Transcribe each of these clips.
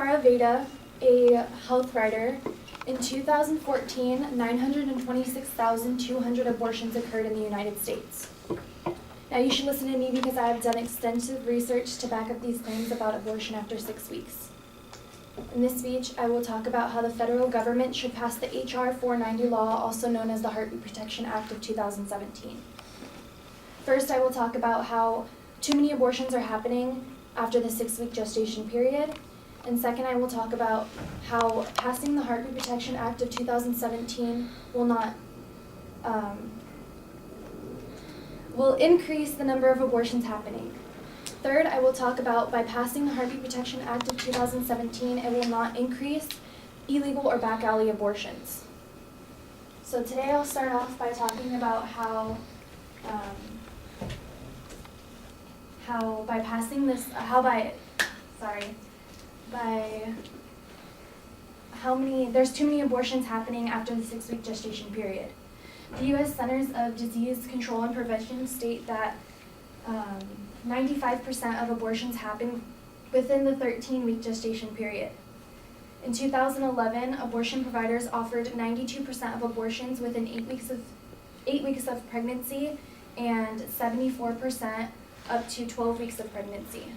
Ayurveda, a health writer, in 2014, 926,200 abortions occurred in the United States. Now you should listen to me because I have done extensive research to back up these claims about abortion after 6 weeks. In this speech, I will talk about how the federal government should pass the H.R. 490 law, also known as the Heartbeat Protection Act of 2017. First, I will talk about how too many abortions are happening after the 6-week gestation period. And second, I will talk about how passing the Heartbeat Protection Act of 2017 will increase the number of abortions happening. Third, I will talk about by passing the Heartbeat Protection Act of 2017, it will not increase illegal or back alley abortions. So today I'll start off by talking about how there's too many abortions happening after the 6-week gestation period. The U.S. Centers of Disease Control and Prevention state that 95% of abortions happen within the 13-week gestation period. In 2011, abortion providers offered 92% of abortions within 8 weeks of pregnancy and 74% up to 12 weeks of pregnancy.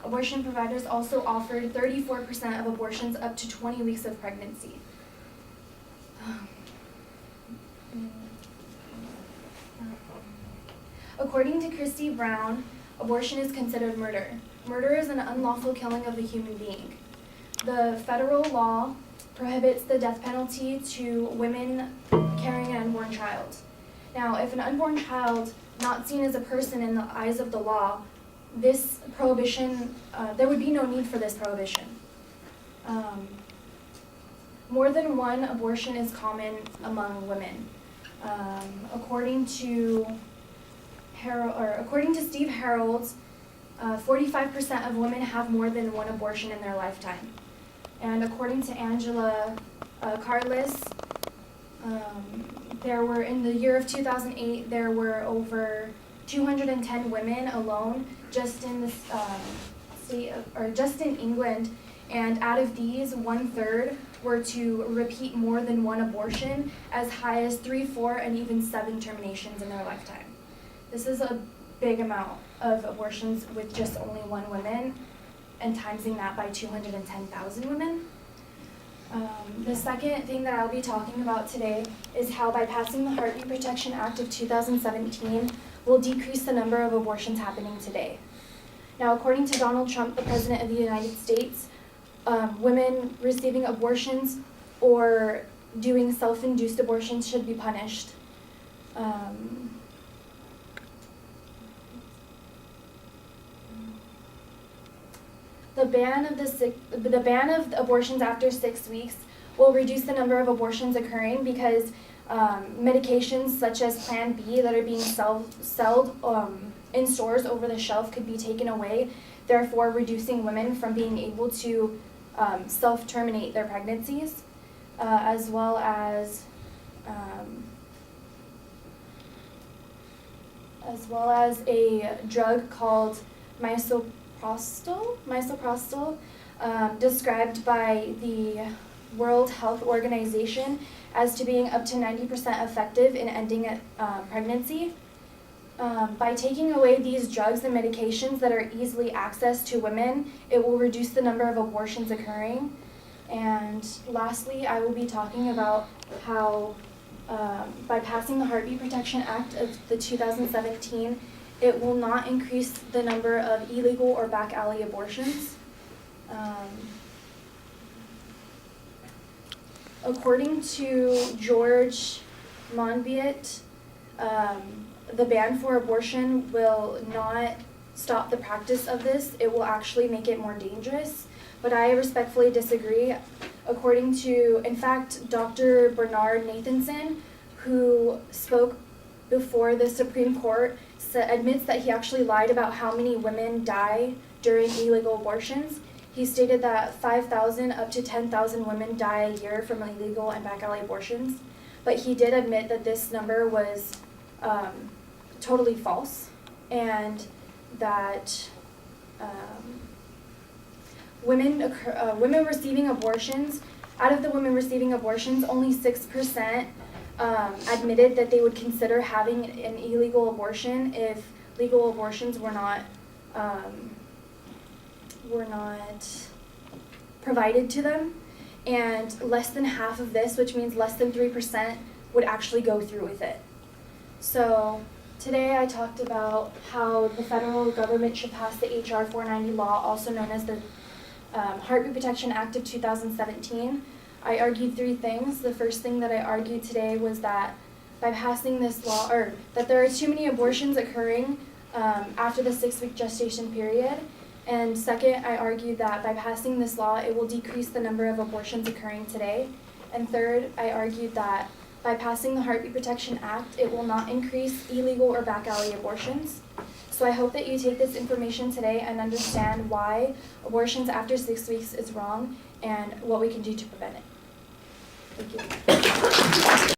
Abortion providers also offered 34% of abortions up to 20 weeks of pregnancy. According to Christy Brown, abortion is considered murder. Murder is an unlawful killing of a human being. The federal law prohibits the death penalty to women carrying an unborn child. Now, if an unborn child not seen as a person in the eyes of the law, this prohibition, there would be no need for this prohibition. More than one abortion is common among women. According to Steve Harold, 45% of women have more than one abortion in their lifetime. And according to Angela Carlis, in the year of 2008, there were over 210 women alone just in the just in England, and out of these, 1/3 were to repeat more than one abortion, as high as 3, 4, and even 7 terminations in their lifetime. This is a big amount of abortions with just only one woman, and timesing that by 210,000 women. The second thing that I'll be talking about today is how by passing the Heartbeat Protection Act of 2017 will decrease the number of abortions happening today. Now, according to Donald Trump, the President of the United States, women receiving abortions or doing self-induced abortions should be punished. The ban of abortions after 6 weeks will reduce the number of abortions occurring because medications such as Plan B that are being sold in stores over the shelf could be taken away, therefore reducing women from being able to self-terminate their pregnancies, as well as a drug called misoprostol, described by the World Health Organization as to being up to 90% effective in ending pregnancy. By taking away these drugs and medications that are easily accessed to women, it will reduce the number of abortions occurring. And lastly, I will be talking about how by passing the Heartbeat Protection Act of the 2017, it will not increase the number of illegal or back alley abortions. According to George Monbiot, the ban for abortion will not stop the practice of this. It will actually make it more dangerous. But I respectfully disagree. According to, in fact, Dr. Bernard Nathanson, who spoke before the Supreme Court, admits that he actually lied about how many women die during illegal abortions. He stated that 5,000 up to 10,000 women die a year from illegal and back alley abortions. But he did admit that this number was totally false, and that women receiving abortions, out of the women receiving abortions, only 6% admitted that they would consider having an illegal abortion if legal abortions were not provided to them, and less than half of this, which means less than 3%, would actually go through with it. So today I talked about how the federal government should pass the HR 490 law, also known as the Heartbeat Protection Act of 2017. I argued 3 things. The first thing that I argued today was that by passing this law, or that there are too many abortions occurring after the 6-week gestation period. And second, I argued that by passing this law, it will decrease the number of abortions occurring today. And third, I argued that by passing the Heartbeat Protection Act, it will not increase illegal or back alley abortions. So I hope that you take this information today and understand why abortions after 6 weeks is wrong and what we can do to prevent it. Thank you.